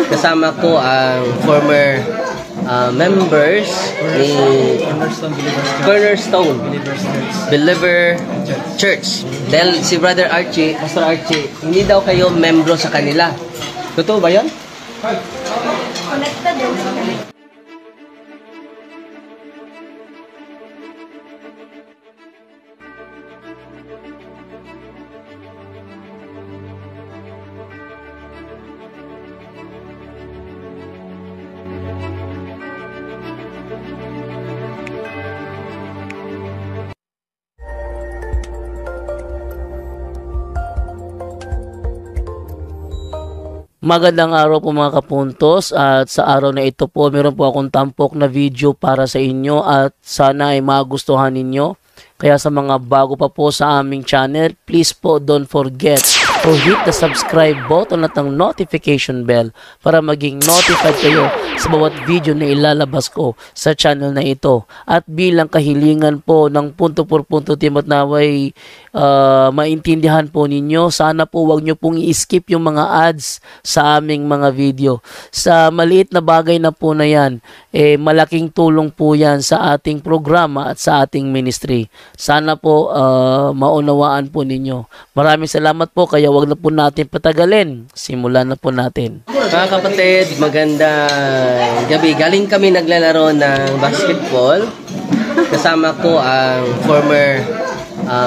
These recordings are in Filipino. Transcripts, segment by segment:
Kasama ko ang former members ni Cornerstone Believer Church. Dahil si Brother Archie, Pastor Archie, hindi daw kayo membro sa kanila. Totoo ba yun? Connected din sa kanila. Magandang araw po mga kapuntos, at sa araw na ito po meron po akong tampok na video para sa inyo at sana ay magustuhan ninyo. Kaya sa mga bago pa po sa aming channel, please po don't forget to hit the subscribe button at ang notification bell para maging notified kayo sa bawat video na ilalabas ko sa channel na ito. At bilang kahilingan po ng punto por punto team at naway maintindihan po ninyo, sana po wag nyo pong i-skip yung mga ads sa aming mga video. Sa maliit na bagay na po na yan, malaking tulong po yan sa ating programa at sa ating ministry. Sana po maunawaan po ninyo. Maraming salamat po, kaya wag na po natin patagalin. Simulan na po natin. Mga kapatid, magandang gabi. Galing kami naglalaro ng basketball. Kasama ko ang former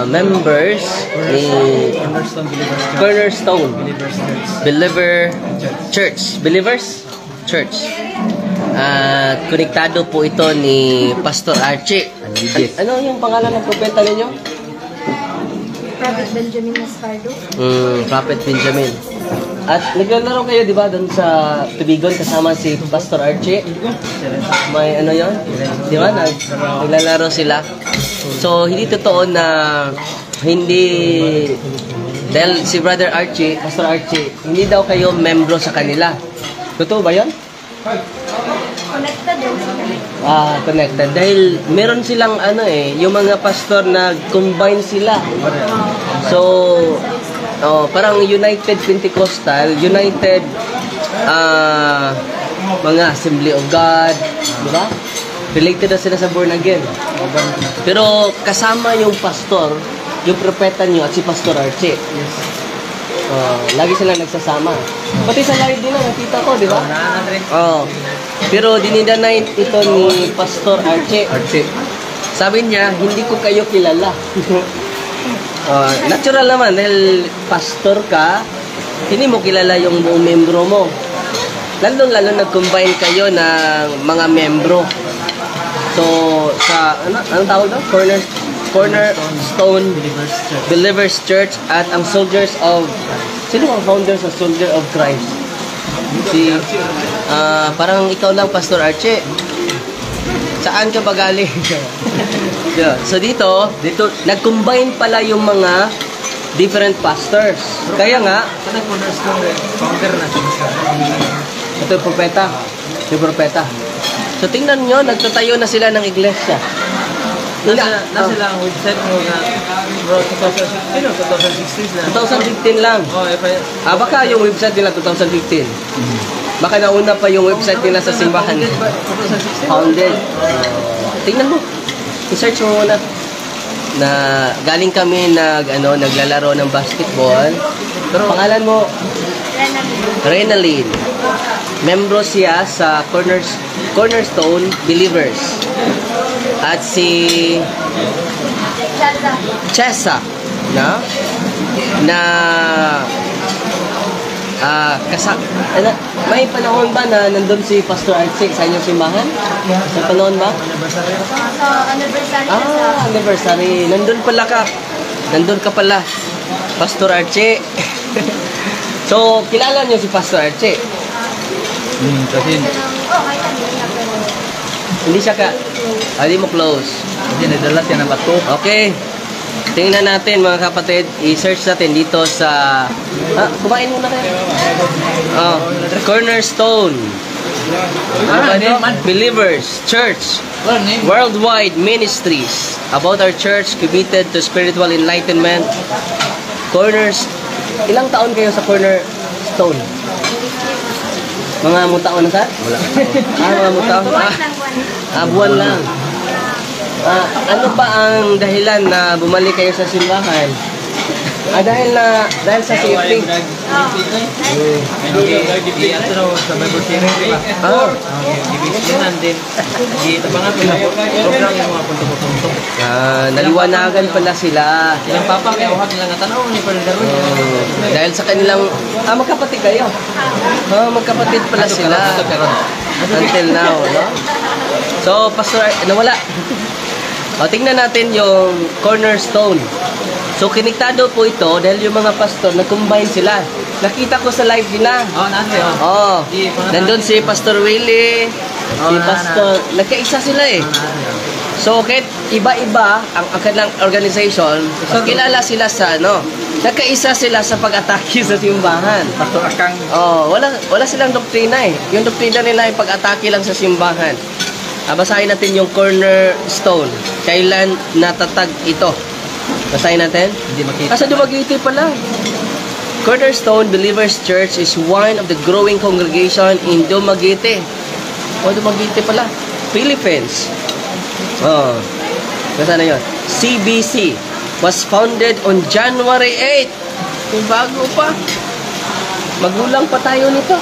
members ni Cornerstone Believer Church. Believers Church. At konektado po ito ni Pastor Archie. Ano yung pangalan ng propeta ninyo? Prophet Benjamin Mascardo. Prophet Benjamin. At naglalaro kayo, di ba, doon sa Tubigon kasama si Pastor Archie? May ano yon, di ba? Naglalaro sila. So, hindi totoo na hindi, dahil si Brother Archie, Pastor Archie, hindi daw kayo membro sa kanila. Totoo ba yon? Connected din sa kanila. Connected. Dahil meron silang yung mga pastor na combine sila. So, parang United Pentecostal, United mga Assembly of God, di ba? Related na sila sa born again. Pero kasama yung pastor, yung propeta nyo at si Pastor Archie. Lagi silang nagsasama. Pati sa live din lang, nakita ko, di ba? Pero dininanay ito ni Pastor Archie. Sabi niya, hindi ko kayo kilala. Natural naman, dahil pastor ka, hindi mo kilala yung buong membro mo. Lalo nag-combine kayo ng mga membro. So, sa, anong tawag doon? Cornerstone Believers Church at ang Soldiers of, sino ang founders ng Soldier of Christ? Parang ikaw lang, Pastor Archie. Saan ka ba galing? Yeah. So dito, nag-combine pala yung mga different pastors. Kaya nga, ito yung propeta. So tingnan nyo, nagtatayo na sila ng iglesia. Nasa lang website mo na 2016 na. 2015 lang. Baka yung website nila 2015. Baka nauna pa yung website nila sa simbahan. Founded. Tingnan mo. I-search mo muna. Na galing kami naglalaro ng basketball. Pero pangalan mo? Renaline. Membro siya sa Cornerstone Believers. At si Chesa may panahon ba na nandun si Pastor Archie sa inyong simbahan? May panahon ba? Sa anniversary Anniversary. Nandun ka pala, Pastor Archie. So, kilala niyo si Pastor Archie? Kasi hindi siya hindi mo close. Kasi nagdala siya ng bato. Okay. Tingnan natin mga kapatid. I-search natin dito sa... kumain muna kayo. Cornerstone Believers Church Worldwide Ministries. About our church committed to spiritual enlightenment. Ilang taon kayo sa Cornerstone? Mga mutaon na sa? Wala. Mga mutaon. Buwan lang, buwan. Buwan lang. Ano ba ang dahilan na bumalik kayo sa simbahan? Dahil sa CFP. Sa Bible sharing, di ba? Divisionan din. Ito pa nga, program yung mga punto-punto. Naliwanagan pala sila. Silang papa, kaya huwag nilang natanaw ni Perdaro. Dahil sa kanilang... magkapatid kayo? Magkapatid pala sila. Until now, no? So, Pastor, nawala. Tingnan natin yung cornerstone. So, kiniktado po ito dahil yung mga pastor, nag-combine sila. Nakita ko sa live nila. Nasa yun. Nandun si Pastor Willie, si Pastor... Nagkaisa sila eh. So, kahit iba-iba ang kanilang organization, so kilala sila sa nagkaisa sila sa pag-atake sa simbahan. Pastor Akang. Wala silang doktrina eh. Yung doktrina nila ay pag-atake lang sa simbahan. Basahin natin yung cornerstone. Kailan natatag ito? Basahin natin. Hindi makita. Sa Dumaguete pala. Cornerstone Believers Church is one of the growing congregation in Dumaguete. Dumaguete pala. Philippines. Basta na yun. CBC was founded on January 8. Bago pa. Magulang pa tayo nito.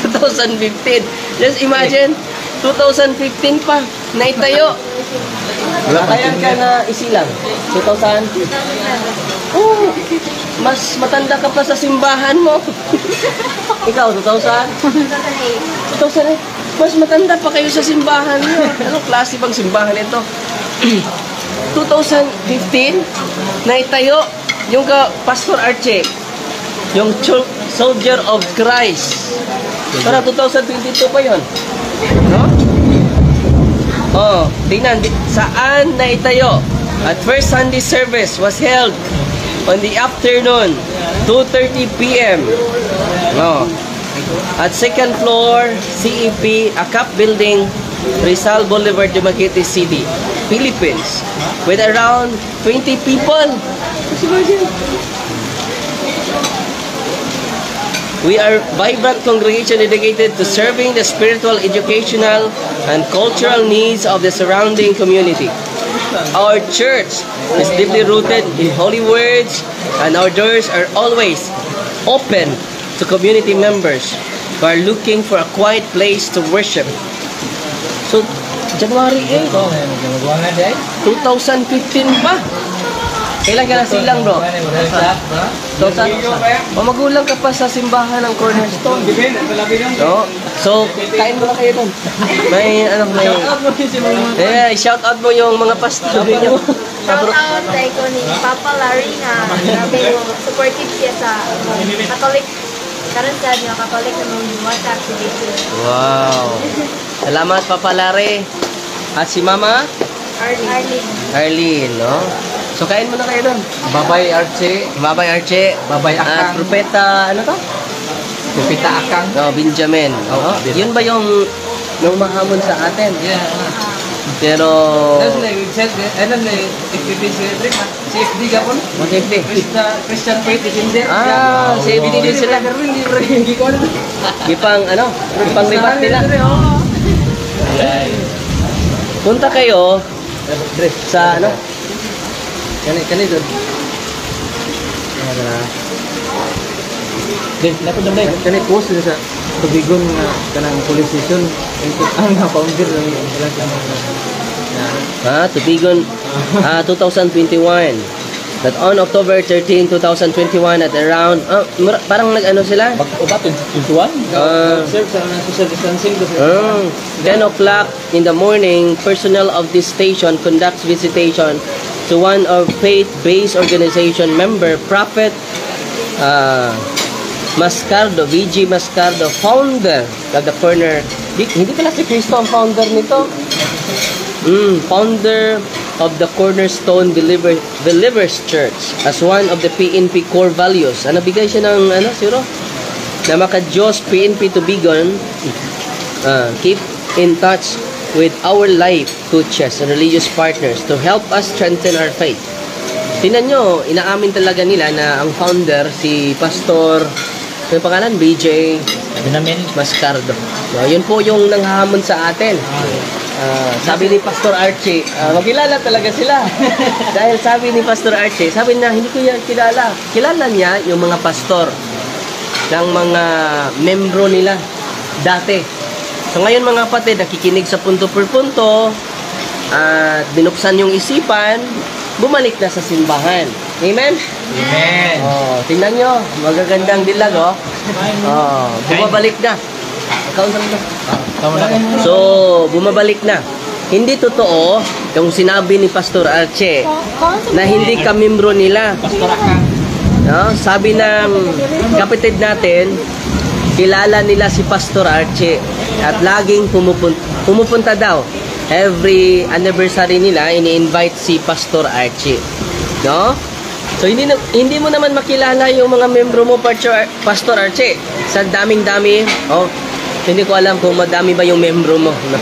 2015. Just imagine, 2015 pa, naitayo. Kaya ka na isilang. 2000? Mas matanda ka pa sa simbahan mo. Ikaw, 2000? 2008. Mas matanda pa kayo sa simbahan niyo. Anong klase bang simbahan ito? 2015, naitayo yung Pastor Archie, yung Soldier of Christ. Para 2022 pa yun. No? Tingnan, saan naitayo? At first Sunday service was held on the afternoon, 2:30 p.m. At second floor, CEP, ACAP Building, Rizal Boulevard, Dumaguete City, Philippines, with around 20 people. We are a vibrant congregation dedicated to serving the spiritual, educational, and cultural needs of the surrounding community. Our church is deeply rooted in holy words, and our doors are always open to community members who are looking for a quiet place to worship. So, January 8, 2015 pa. Kailan ka na silang, bro? 2000? Magulang ka pa sa simbahan ng Cornerstone. So, kain mo na kayo doon. Shout out mo yung mga pastor niyo. Shout out kay ko ni Papa Larry na grabe yung supportive siya sa Catholic. Karon sa niya Catholic na mga Diwata activity. Wow. Salamat, Papa Larry. At si Mama? Arlene, no? So, kain mo na kayo doon. Babay Archie. Babay Archie. Babay Akang. Propeta, ano to? Propeta Akang. Benjamin. Yun ba yung mahamon sa atin? Yeah. Pero... CFD ka po? CFD. Christian Faith Defender. CFD din sila. Ipang ribat nila. Punta kayo sa Kani doon. Kani post sa Tubigon nga kanang police station. Ang founder Tubigon 2021. That on October 13, 2021 at around parang nag-ano sila? 21? Sir, sa social distancing 10 o'clock in the morning, personnel of this station conducts visitation to one of faith-based organization member, Prophet Mascardo, VG Mascardo, founder of the corner. Hindi pala si Cristo ang founder nito. Founder of the Cornerstone Believers Church as one of the PNP core values. Bigay siya ng siguro? Na maka-Diyos PNP Tubigon, keep in touch with our life coaches and religious partners to help us strengthen our faith. Tingnan nyo, inaamin talaga nila na ang founder, si Pastor Yung pangalan? BJ Binamin. Mascardo. So, yun po yung nanghahamon sa atin. Sabi ni Pastor Archie, magkilala talaga sila. Dahil sabi ni Pastor Archie, sabi niya, hindi ko yan kilala. Kilala niya yung mga pastor ng mga membro nila dati. So ngayon mga kapatid, nakikinig sa punto per punto at binuksan yung isipan, bumalik na sa simbahan. Amen? Amen. Tingnan nyo, magagandang dilag, bumabalik na. So, bumabalik na. Hindi totoo yung sinabi ni Pastor Archie na hindi ka membro nila. Pastor Aka. No? Sabi ng kapatid natin, kilala nila si Pastor Archie at laging pumupunta daw. Every anniversary nila, ini-invite si Pastor Archie. No? So, hindi mo naman makilala yung mga membro mo, Pastor Archie. Sa daming-dami, hindi ko alam kung madami ba yung membro mo. No?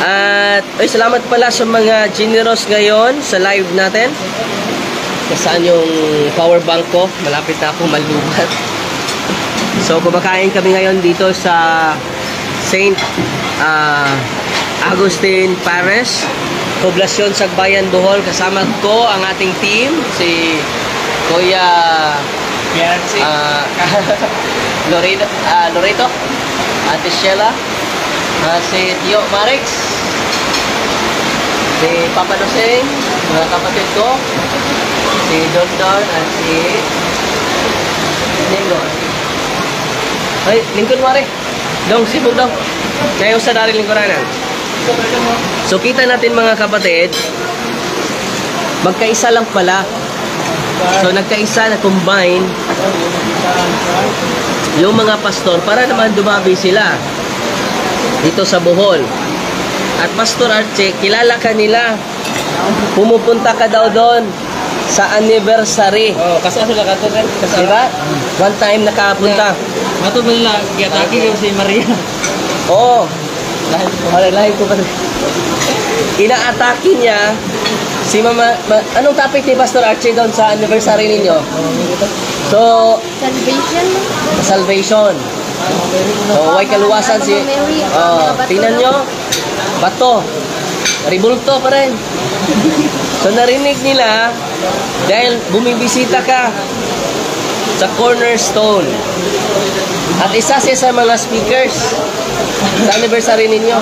At, salamat pala sa mga generous ngayon sa live natin. Saan yung power bank ko? Malapit na ako malubat. So, kumakain kami ngayon dito sa St. Agustin Paris, Poblasyon Sagbayan, Bohol. Kasama ko ang ating team, si Kuya Loreto, Ate Sheila, si Tio Marix, si Papa Doseng, mga kapatid ko, si Don at si Lincoln. Ay, Lincoln Mare. Dong, si Bugdong. Kayo sa dari lingkuranan. So, kita natin mga kapatid, magkaisa lang pala. So, nagkaisa na combine yung mga pastor para naman dumabi sila dito sa Bohol. At Pastor Archie, kilala ka nila. Pumupunta ka daw doon sa anniversary. Kasi sila ka to, Diba? One time nakapunta. Mato ba nila, kiyataki yung si Maria. Oo. Lahat ko pa. Inaatake niya si Mama. Anong topic ni Pastor Archie doon sa anniversary ninyo? So, Salvation. salvation. So, way kaluwasan si... tingnan nyo. Bato. Ribulto pa rin. So, narinig nila dahil bumibisita ka sa Cornerstone. At isa siya sa mga speakers sa anniversary ninyo.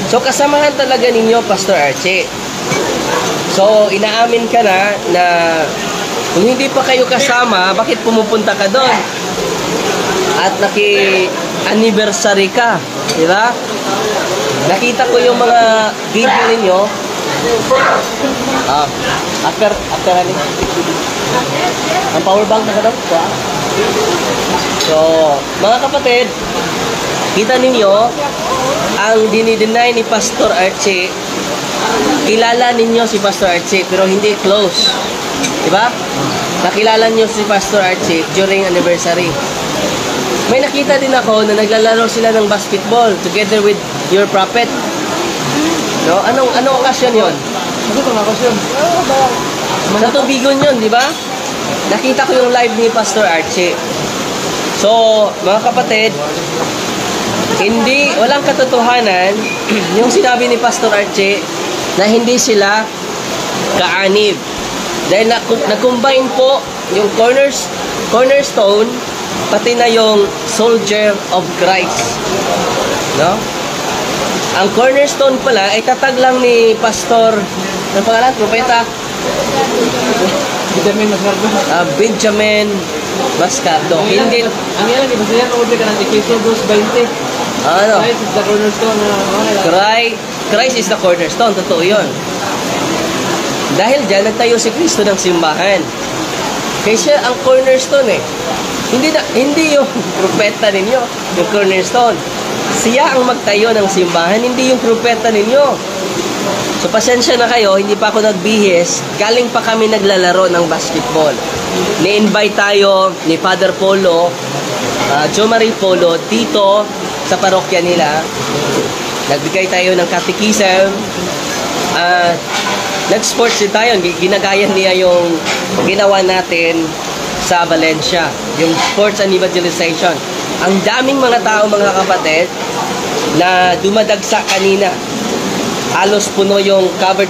So, kasamahan talaga ninyo, Pastor Archie. So, inaamin ka na kung hindi pa kayo kasama, bakit pumupunta ka doon? At naki-anniversary ka. Diba? Nakita ko yung mga video ninyo. After ano? Ang power bank na ka daw? So, mga kapatid, kita ninyo, ang dinideny ni Pastor Archie, kilala ninyo si Pastor Archie, pero hindi close. Diba? Nakilala niyo si Pastor Archie during anniversary. May nakita din ako na naglalaro sila ng basketball together with your prophet. No? Anong okasyon yon? Ano itong okasyon? Sa Tubigon yun, di ba? Nakita ko yung live ni Pastor Archie. So, mga kapatid, walang katotohanan yung sinabi ni Pastor Archie na hindi sila kaanib. Dahil nag-combine po yung cornerstone pati na yung soldier of Christ. No? Ang cornerstone pala ay tatag lang ni Pastor, ano pangalan? Propeta? Benjamin Mascardo. Benjamin Mascardo. Hindi. Ang ilan, di ba siya order ka ng Equipso 2.20? Ano? Christ is the cornerstone. Christ is the cornerstone. Totoo yun. Dahil dyan, nagtayo si Kristo ng simbahan. Kaya siya ang cornerstone eh. Hindi yung propeta ninyo, yung cornerstone. Siya ang magtayo ng simbahan, hindi yung propeta ninyo. So, pasensya na kayo, hindi pa ako nagbihis. Galing pa kami naglalaro ng basketball. Ni-invite tayo ni Father Polo, Jo Marie Polo, dito sa parokya nila. Nagbigay tayo ng catechism. Nag-sports din tayo. Ginagayan niya yung ginawa natin sa Valencia, yung sports and evangelization. Ang daming mga tao, mga kapatid, na dumadagsa kanina. Halos puno yung covered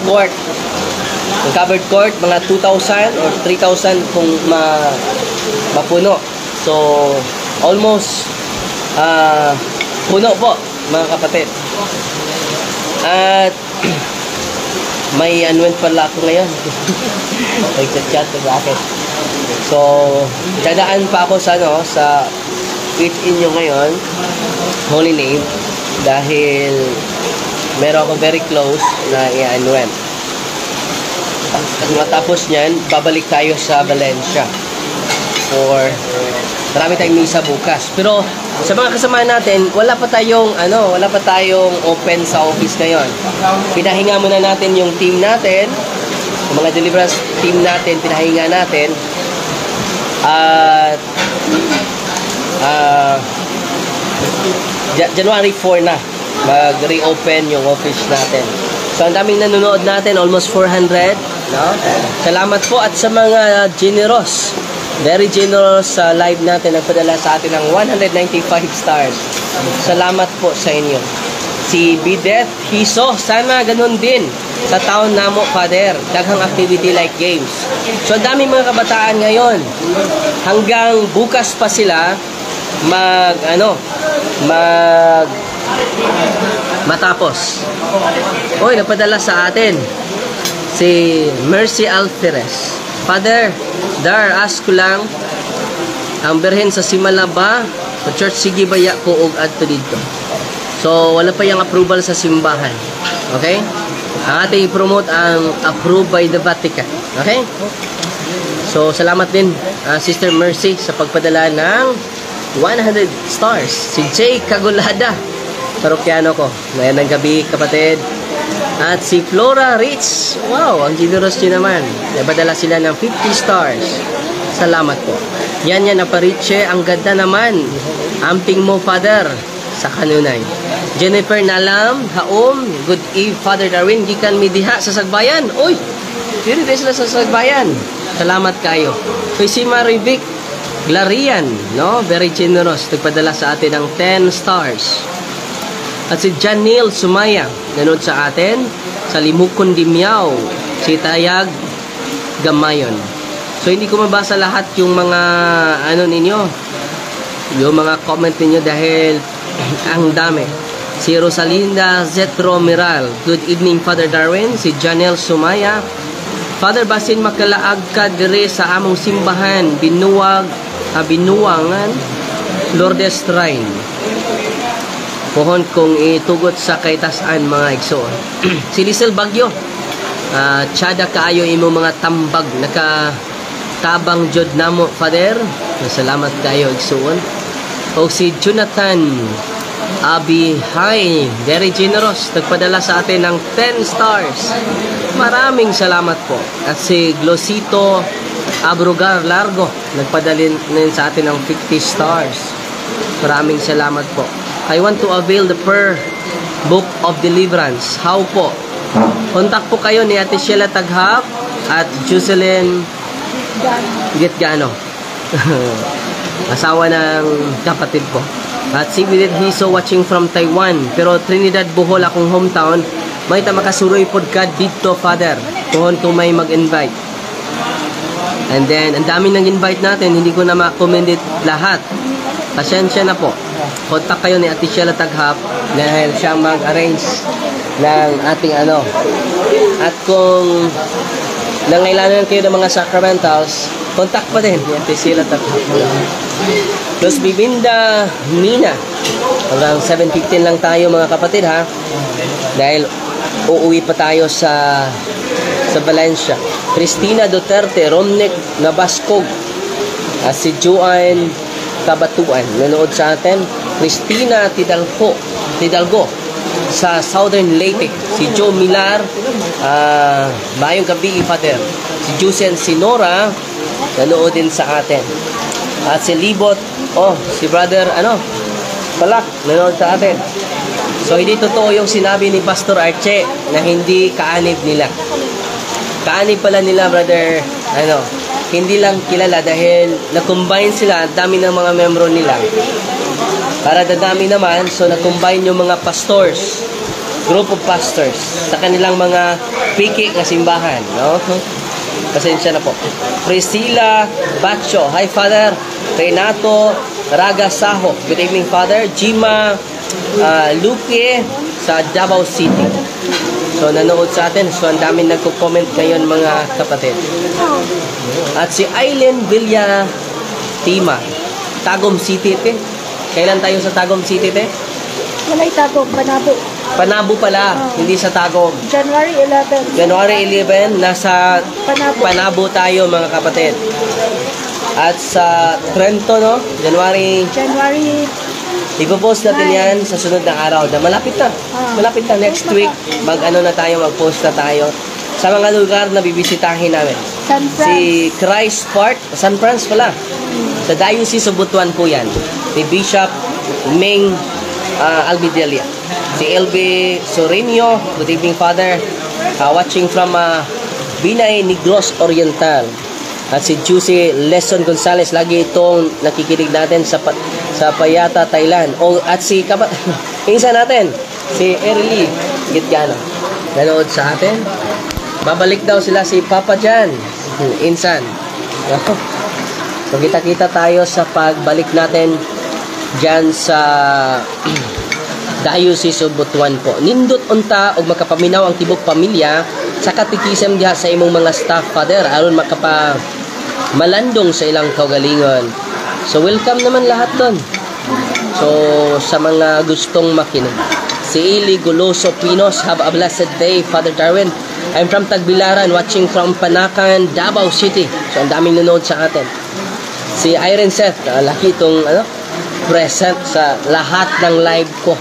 court. Yung covered court, mga 2,000 or 3,000 kung mapuno. So, almost puno po, mga kapatid. At may anuan pala ako ngayon. Nag-chat sa akin. So, dadaan pa ako sa Eat In nyo ngayon, Holy Name, dahil meron ako very close na i-anuan. At matapos nyan, babalik tayo sa Valencia. Or marami tayong misa bukas. Pero sa mga kasama natin, wala pa tayong open sa office ngayon. Pinahinga muna natin yung team natin, yung mga deliverance team natin, pinahinga natin. At January 4 na mag-reopen yung office natin. So ang daming nanonood natin, almost 400, no? Salamat po at sa mga generous, very generous sa live natin, nagpadala sa atin ng 195 stars. Salamat po sa inyo. Si Bideth Hiso, sana ganun din sa taon namo, Father. Daghang activity like games. So, ang daming mga kabataan ngayon. Hanggang bukas pa sila matapos. Oy, napadala sa atin si Mercy Alferez. Father, ask ko lang, ang berhen sa Simalaba, sa church sige baya ko og adto dito. So, wala pa yung approval sa simbahan. Okay? Ang ating i-promote ang approved by the Vatican. Okay? So, salamat din, Sister Mercy, sa pagpadala ng 100 stars. Si Jay Kagulada, parokyano ko. Ngayon ng gabi, kapatid. At si Flora Rich, wow, ang generous nyo naman. Napadala sila ng 50 stars. Salamat po. Yan ang Apariche, ang ganda naman. Amping mo, Father, sa kanunay. Jennifer Nalam, Haom, good eve, Father Darwin, gikan mi diha sa Sagbayan. Uy, dito sila sa Sagbayan. Salamat kayo. Kay si Marivic Glarian, no? Very generous. Nagpadala sa atin ng 10 stars. At si Janil Sumaya, nanood sa atin. Sa Limukon Dimyaw, si Tayag Gamayon. So, hindi ko mabasa lahat yung mga, ninyo, yung mga comment ninyo dahil ang dami. Si Rosalinda Zetro Miral, good evening, Father Darwin. Si Janel Sumaya, Father, basin makalaag ka dire sa among simbahan, binuwangan, Lourdes Shrine. Pohon kung itugot sa kaytasan, mga igsoon. Si Lisel Bagyo, tsada kaayo imo mga tambag, nakatabang jod namo, Father. Salamat kayo, igsoon. O si Jonathan Abihay, very generous, nagpadala sa atin ng 10 stars. Maraming salamat po. At si Glosito Abrugar Largo, nagpadalin sa atin ng 50 stars. Maraming salamat po. I want to avail the prayer book of deliverance. How po? Kontak po kayo ni Ate Sheila Taghap at Jocelyn Gitgano. Asawa ng kapatid ko. At si Bideth Hiso watching from Taiwan. Pero Trinidad, Bohol akong hometown. May makasuroy pod ka dito, Father. Tuhon kung may mag-invite. And then, ang dami nang invite natin. Hindi ko na ma-commendate lahat. Pasensya na po. Kontak kayo ni Ate Sheila Taghap dahil siya mag-arrange ng ating At kung nangailangan kayo ng mga sacramentals, kontak pa din ni Ate Sheila Taghap. Los Bibinda Mina. Hanggang 7:15 lang tayo, mga kapatid, ha? Dahil uuwi pa tayo sa Valencia. Cristina Duterte, Romnek Nabascog. Si Joanne Kabatuan, nanood sa atin. Cristina Tidalgo sa Southern Leyte. Si Joe Milar, mayong gabi, Father. Si Jusen Sinora, nanood din sa atin. At si Libot, si Brother, Palak, nanood sa atin. So, hindi totoo yung sinabi ni Pastor Arche na hindi kaanib nila. Kaanib pala nila, Brother, hindi lang kilala dahil na-combine sila, ang dami ng mga membro nila. Para dadami naman, so na-combine yung mga pastors, group of pastors, sa kanilang mga piki na simbahan, no? Pasensya na po. Priscilla Bacho, hi Father. Renato Raga Saho, good evening Father. Jima Luque sa Davao City. So nanood sa atin, so ang dami nagko-comment ngayon mga kapatid. At si Aileen Villa Tima, Tagum City, te. Kailan tayo sa Tagum City, te? Walay Tagum, Panabo. Panabo pala, hindi sa Tagum. January 11. January 11, nasa Panabo. Panabo tayo mga kapatid. At sa Trento, no? January, ipopost natin yan sa sunod na araw. Malapit na. Malapit na. Next week, mag-ano na tayo, mag-post na tayo. Sa mga lugar na bibisitahin namin. San Fran. Si Christ Park, San Franz pala. Sa Diocese of Butuan po yan. Si Bishop Ming Albidelia. Si LB Sorinio, good evening Father. Watching from Binay, Negros Oriental. At si Juicy Leson Gonzales, lagi itong nakikinig natin sa Payata, Thailand. At si insa natin, si Erly Gitgano. Nanood sa atin. Babalik daw sila si Papa Jan, insan. So kita-kita tayo sa pagbalik natin dyan sa Diocese of Butuan po. Nindot unta og makapaminaw ang tibok pamilya sa katikisem diha sa imong mga staff, Father, aron malandong sa ilang kaugalingon. So welcome naman lahat doon. So sa mga gustong makinig. Si Ili Guloso Pinos, have a blessed day, Father Darwin. I'm from Tagbilaran, watching from Panakan, Davao City. So ang daming nanood sa atin. Si Irene Seth, laki itong present sa lahat ng live ko.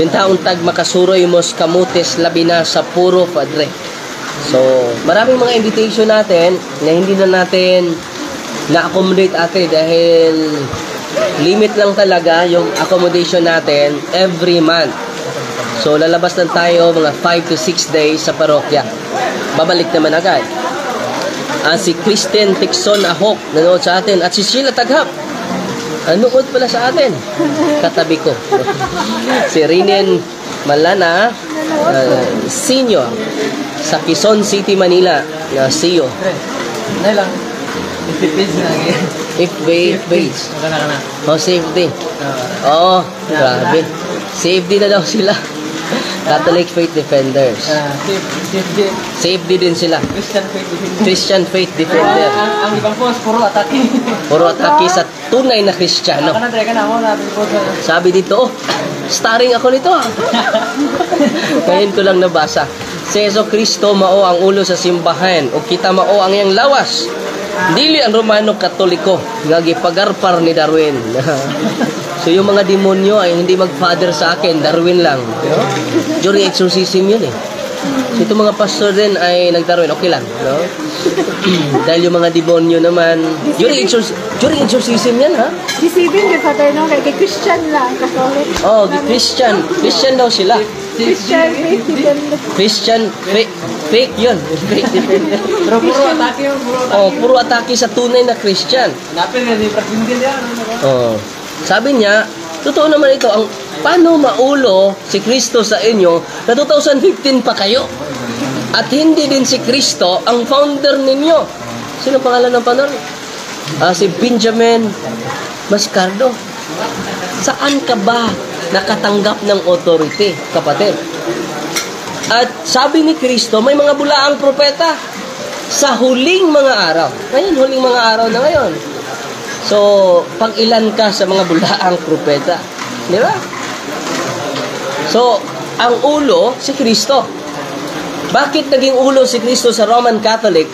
Bintaon tag makasuroy mos kamutis labi na sa puro padre. So, maraming mga invitation natin na hindi na natin na-accommodate ate dahil limit lang talaga yung accommodation natin every month. So, lalabas lang tayo mga 5 to 6 days sa parokya. Babalik naman agad. Si Kristen Tixon Ahok, nanood sa atin. At si Sheila Taghap, nanood pala sa atin. Katabi ko. Si Rinen Malana, senior sa Quezon City, Manila. CEO. Nay lang. Page na lagi. Page. Kana. Safety. Oo, grabe. Safety na daw sila. Catholic Faith Defenders. Safety din sila. Christian Faith Defender. Ang ibang post, puro atake. Puro atake sa tunay na Kristiyano. Sabi dito, starring ako nito. Ngayon ko lang nabasa. Si Jesu Kristo mao ang ulo sa simbahan o kita mao ang iyang lawas. Dili ang Romano Katoliko nga gipagarpar ni Darwin. So yung mga demonyo ay hindi mag-father sa akin, Darwin lang. During exorcism yun eh. So itong mga pastor din ay nag-Darwin, okay lang. No? Dahil yung mga demonyo naman, during exorcism yan ha? Deceiving the Father, no? Kay Christian lang, Catholic. Oh, Christian. Christian daw sila. Christian faith defender. Christian fake yun. Fake defender. Pero puro atake yun, Puro atake sa tunay na Christian. Napin na, di pratingin yan. Sabi niya, totoo naman ito, ang paano maulo si Kristo sa inyo na 2015 pa kayo? At hindi din si Kristo ang founder ninyo. Sino pangalan ng founder? Si Benjamin Mascardo. Saan ka ba nakatanggap ng authority, kapatid? At sabi ni Kristo, may mga bulaang propeta sa huling mga araw. Ngayon, huling mga araw na ngayon. So, pag ilan ka sa mga bulaang propeta, di ba? So, ang ulo, si Kristo. Bakit naging ulo si Kristo sa Roman Catholic?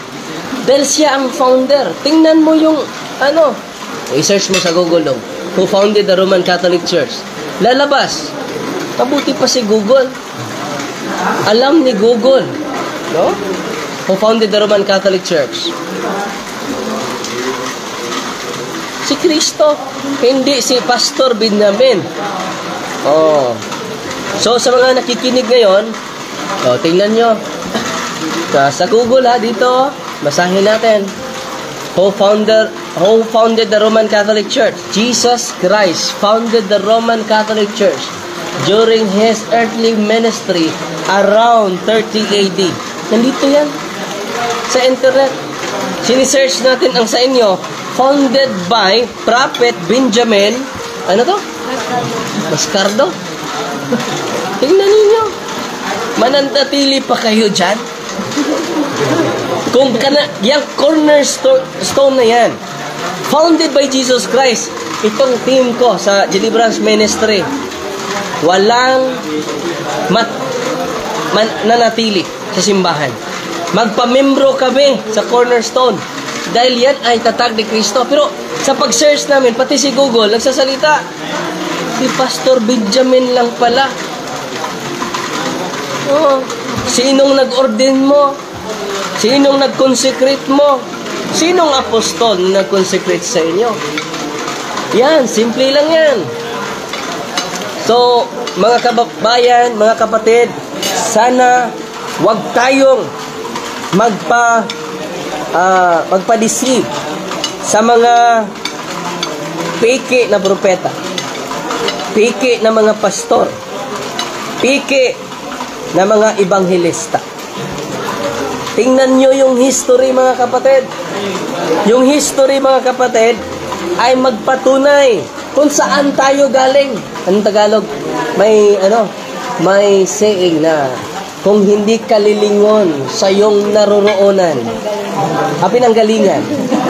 Dahil siya ang founder. Tingnan mo yung, i-search mo sa Google dong, who founded the Roman Catholic Church. Lalabas. Mabuti pa si Google. Alam ni Google, no? Who founded the Roman Catholic Church. Si Kristo, hindi si Pastor Benjamin. So sa mga nakikinig ngayon, tingnan nyo. Sa Google dito, Basahin natin. Who founded the Roman Catholic Church? Jesus Christ founded the Roman Catholic Church during His earthly ministry around 30 AD. Nandito yan. Sa internet. Sinisearch natin ang sa inyo. Founded by Prophet Benjamin. Ano to? Mascardo. Tingnan ninyo. Mananatili pa kayo dyan. Kung yung cornerstone na yan, founded by Jesus Christ, itong team ko sa Deliverance Ministry, walang nanatili sa simbahan. Magpamembro kami sa cornerstone dahil yan ay tatag ni Kristo. Pero sa pag-search namin, pati si Google, nagsasalita, si Pastor Benjamin lang pala. Oh, sinong nag-ordain mo? Sinong nag-consecrate mo? Sinong apostol na nag-consecrate sa inyo? Yan, simple lang yan. So, mga kababayan, mga kapatid, sana wag tayong magpa-deceive sa mga peke na propeta, peke na mga pastor, peke na mga ebanghelista. Tingnan nyo yung history, mga kapatid. Yung history, mga kapatid, ay magpatunay kung saan tayo galing. Anong Tagalog? May saying na kung hindi ka lilingon sa iyong naroroonan, pinanggalingan,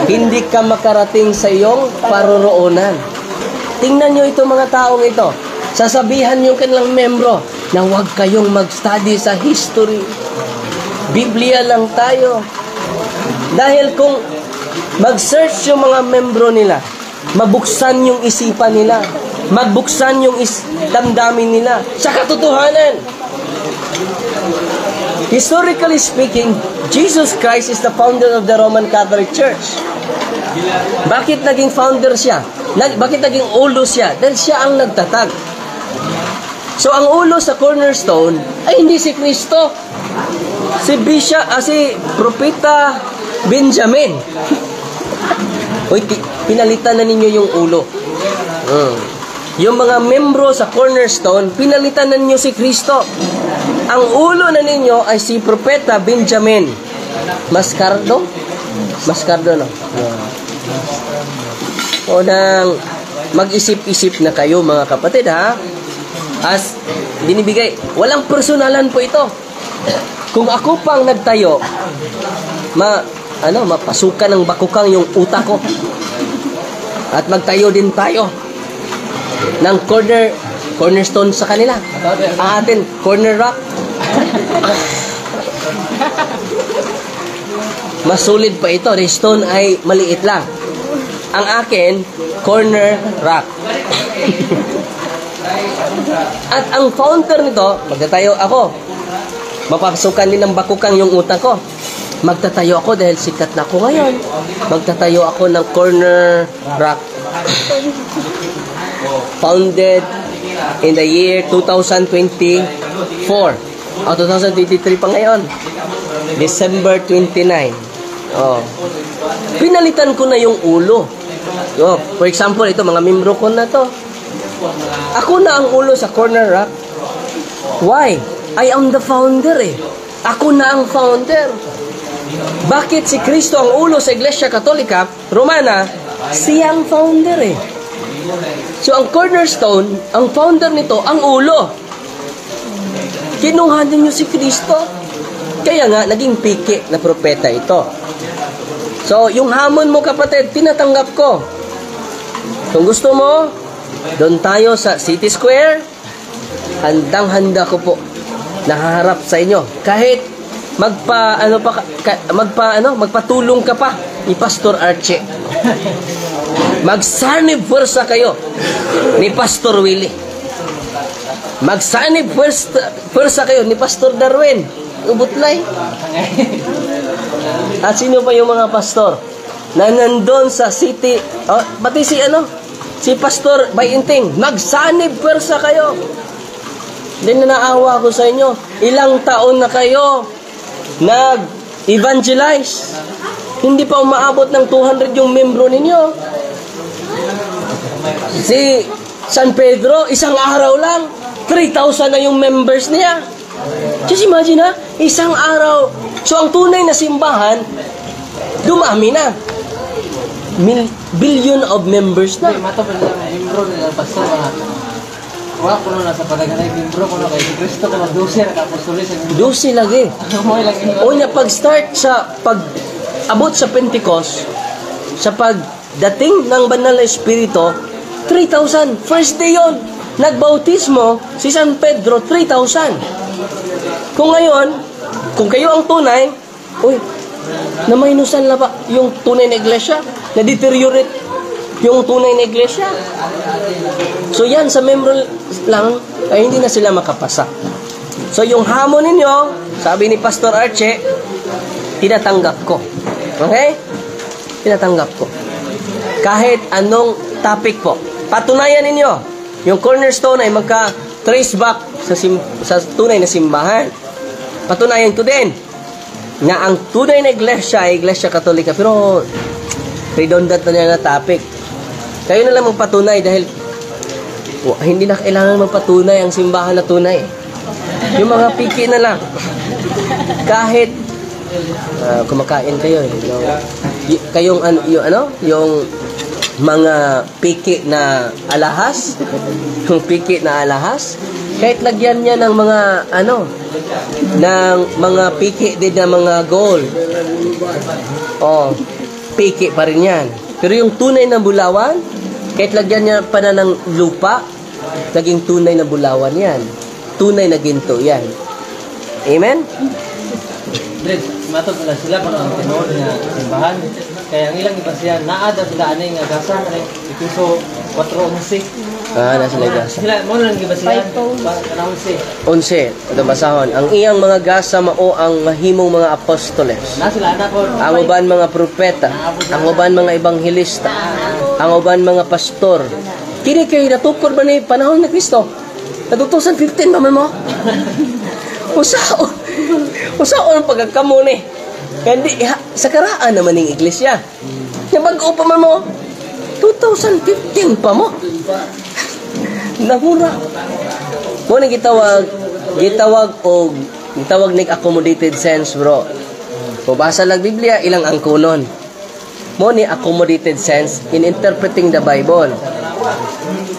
hindi ka makarating sa iyong paroroonan. Tingnan nyo ito, mga taong ito. Sasabihan yung kanilang membro na huwag kayong mag-study sa history. Biblia lang tayo. Dahil kung mag-search yung mga membro nila, mabuksan yung isipan nila, magbuksan yung damdamin nila sa katotohanan. Historically speaking, Jesus Christ is the founder of the Roman Catholic Church. Bakit naging founder siya? Bakit naging ulo siya? Dahil siya ang nagtatag. So, ang ulo sa cornerstone ay hindi si Kristo. Si Propeta Benjamin. Uy, pinalitan na ninyo yung ulo. Yung mga membro sa cornerstone, pinalitan na ninyo si Kristo. Ang ulo na ninyo ay si Propeta Benjamin. Mascardo, no? O nang mag-isip-isip na kayo, mga kapatid, ha? As binibigay, walang personalan po ito. Kung ako pang nagtayo, mapasukan ng bakukang yung utak ko. At magtayo din tayo ng cornerstone sa kanila. Ang atin, corner rock. Masulid pa ito. The stone ay maliit lang. Ang akin, corner rock. At ang founder nito, magtatayo ako. Mapapasukan din ng bakukang yung utak ko. Magtatayo ako dahil sikat na ako ngayon. Magtatayo ako ng corner rock. Founded in the year 2024. 2023 pa ngayon. December 29. Pinalitan ko na yung ulo. For example, ito, mga membro ko na to. Ako na ang ulo sa corner rock. Why? I am the founder eh. Ako na ang founder. Bakit si Kristo ang ulo sa Iglesia Katolika Romana? Siya ang founder eh. So ang cornerstone, ang founder nito, ang ulo. Kinuha ninyo si Kristo. Kaya nga, naging piki na propeta ito. So, yung hamon mo, kapatid, tinatanggap ko. Kung gusto mo, doon tayo sa City Square. Handang-handa ko po. Nakaharap sa inyo. Kahit magpatulong ka pa ni Pastor Archie. Magsanib pwersa kayo ni Pastor Willie. Magsanib pwersa kayo ni Pastor Darwin. Ubutlay. At sino pa yung mga pastor na nandun sa city, pati si Pastor Bayinting, magsanib pwersa kayo. Hindi na naawa ko sa inyo. Ilang taon na kayo nag-evangelize. Hindi pa umaabot ng 200 yung membro ninyo. Si San Pedro, isang araw lang, 3,000 na yung members niya. Just imagine ha, isang araw. So ang tunay na simbahan, dumami na. Billion of members na. Mato pa nila, membro nila, pastor, mga wala ko na sa padaganay, membro ko na kay Kristo ko mag-12 na kapostolis. 12 lagi. Mo lang yun. O niya, pag-start sa pag-abot sa Pentecost, sa pagdating ng banal na Espiritu, 3,000. First day yon. Nagbautismo si San Pedro, 3,000. Kung ngayon, kung kayo ang tunay, uy, namainusan na ba yung tunay na iglesia? Na-deteriorate yung tunay na iglesia? So yan, sa membro lang, ay hindi na sila makapasa. So yung hamon ninyo, sabi ni Pastor Archie, tinatanggap ko. Okay? Tinatanggap ko. Kahit anong topic po. Patunayan ninyo, yung cornerstone ay magka-trace back sa tunay na simbahan. Patunayan ko din na ang tunay na iglesia ay iglesia katolika. Pero redundant na niya na topic. Kayo na lang magpatunay dahil hindi na kailangan magpatunay ang simbahan na tunay. Yung mga piki na lang. Kahit kumakain kayo, yung mga piki na alahas, yung piki na alahas, kahit lagyan niya ng mga ng mga piki din na mga gold. Piki pa rin yan. Pero yung tunay na bulawan, kahit lagyan niya pa na ng lupa, naging tunay na bulawan yan. Tunay na ginto yan. Amen? Dred, matod na sila pa ang tinod nga simbahan. Kaya ang ilang iba siya, naada sila anay nga gasa, ikuso 4:11. Nasa legasa. Sila, mo lang iba sila, 11. 11, ito basahon. Ang iyang mga gasa mao ang mahimong mga apostoles. Na sila anak ko. Ang uban mga propeta, ang uban mga ebanghilista, ang uban mga pastor. Kini kayo natukod ba ni panahon ni Kristo? Na 2015 ba man mo? Usaon ang pagkakamo ni. Hindi, sa karaan naman ng iglesia. Yung bago pa man mo, 2015 pa mo. Namura. Muna gitawag ng accommodated sense, bro. Kung basa lang Biblia, ilang ang kunon. Muna accommodated sense in interpreting the Bible.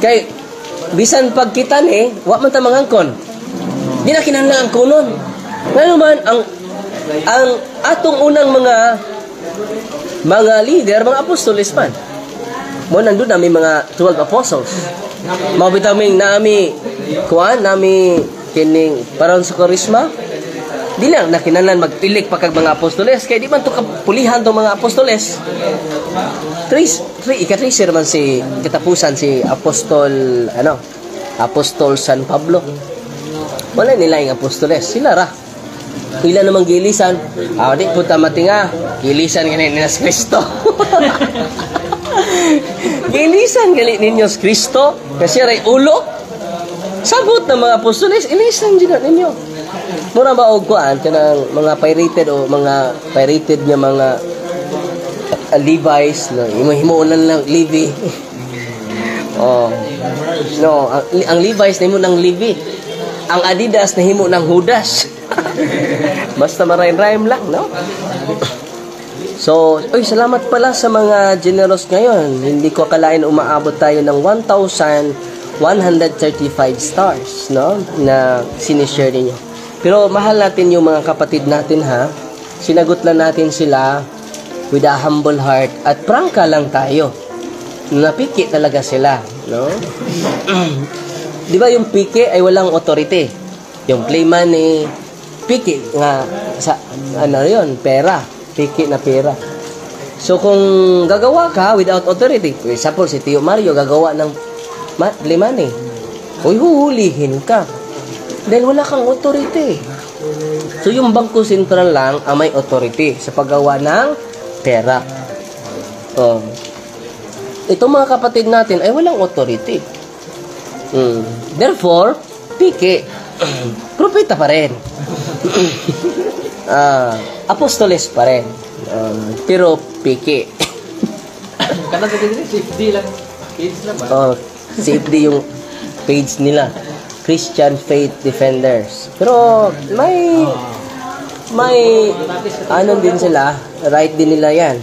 Kay, bisan pagkitan wa man ta mangangkon. Di na kinahanglan ang kunon. Ngayon man, ang atong unang mga leader, mga apostoles man. Mo nandun na may mga 12 apostles. Mabitaming nami kining paron sa karisma. Di lang nakinahanglan magpilik pa kag mga apostoles kay di man to kapulihan tong mga apostoles. Ika-tracer man si katapusan si Apostol San Pablo. Wala nila yung apostoles, sila ra. Ila namang gilisan. Di punta matinga. Gilisan ganin ni Kristo. Gilisan ganin ninyo sa Kristo. Kasi ray ulo. Sabot ng mga apostoles, ilisan din ninyo. Mura ba og kuan kanang mga pirated o mga pirated nga mga Levi's no, himuon lang Levi. Ang Levi's nahimo ng Levi. Ang Adidas nahimo ng Judas. Basta marain-rhyme lang, no? So, salamat pala sa mga generous ngayon. Hindi ko akalain umaabot tayo ng 1,135 stars, no? Na sinishare niyo. Pero mahal natin yung mga kapatid natin, ha? Sinagot lang natin sila with a humble heart at prangka lang tayo. Napiki talaga sila, no? Di ba yung piki ay walang authority? Yung play money, piki nga sa yun, pera, piki na pera. So kung gagawa ka without authority, for example si Tio Mario gagawa ng play money, huhulihin ka dahil wala kang authority. So yung Bangko Sentral lang ang may authority sa paggawa ng pera. Itong mga kapatid natin ay walang authority. Therefore, piki, propeta pa rin. Apostoles pa rin. Pero piki. Kana sa dili safety lang. Kids lang ba? Safety yung page nila. Christian Faith Defenders. Pero may ano din sila, right din nila yan.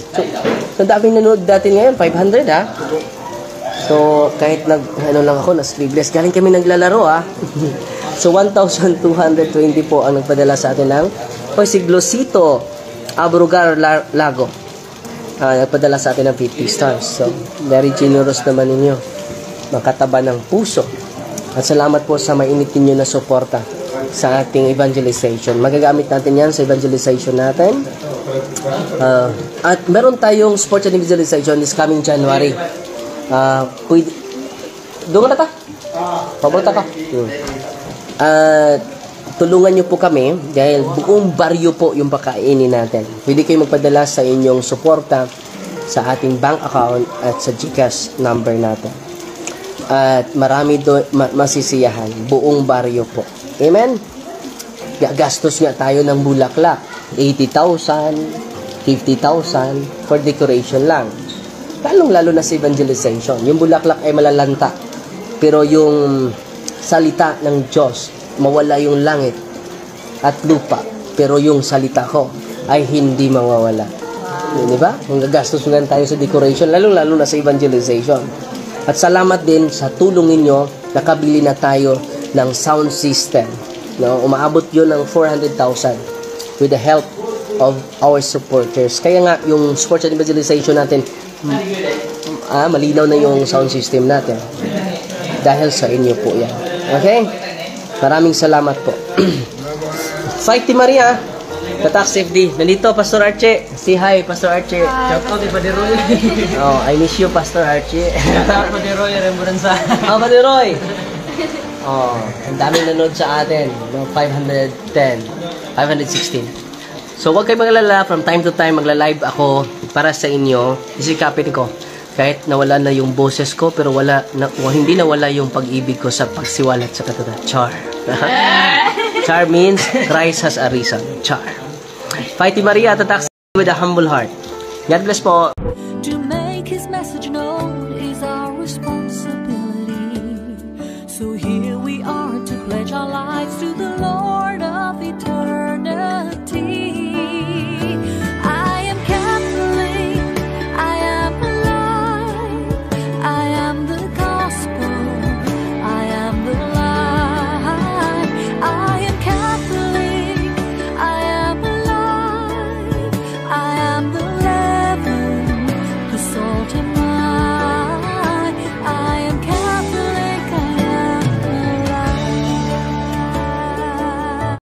So daming nanood dati ngayon, 500 ha. So kahit ano lang ako, na sleeveless, galing kami naglalaro ha. So 1,220 po ang nagpadala sa atin ng si Glosito Abrugar Lago. Nagpadala sa atin ng 50 stars. So very generous naman ninyo. Makataba ng puso. At salamat po sa mainit ninyo na suporta sa ating evangelization. Magagamit natin yan sa evangelization natin. At meron tayong sports and evangelization this coming January. Doon na ka? Papunta ka? Tulungan nyo po kami dahil buong baryo po yung pakainin natin. Pwede kayo magpadala sa inyong suporta sa ating bank account at sa GCash number natin. At marami masisiyahan. Buong baryo po. Amen? Gastos nga tayo ng bulaklak. 80,000, 50,000 for decoration lang. Lalong-lalo na sa evangelization. Yung bulaklak ay malalanta. Pero yung salita ng Diyos, mawala yung langit at lupa. Pero yung salita ko ay hindi mawawala. Di ba? Kung gagastos nga tayo sa decoration, lalong-lalo na sa evangelization. At salamat din sa tulong ninyo, nakabili na tayo ng sound system. No? Umaabot yun ng 400,000 with the help of our supporters. Kaya nga, yung sports and evangelization natin, malinaw na yung sound system natin. Dahil sa inyo po yan. Okay? Maraming salamat po. Fight Team Maria. Tatak FD. Nandito, Pastor Archie. Say hi, Pastor Archie. Shout out kay Padre Roy. I miss you, Pastor Archie. Shout out Padre Roy, Remburanza. Padre Roy. Ang daming nanood sa atin. 510, 516. So, huwag kayo magalala. From time to time, magla-live ako para sa inyo. Isikapin ko. Kahit nawala na yung boses ko, pero hindi nawala yung pag-ibig ko sa pagsiwalat sa katotohanan. Char. Char means Christ has a reason. Char. Fighty Maria, tatak with a humble heart. God bless po.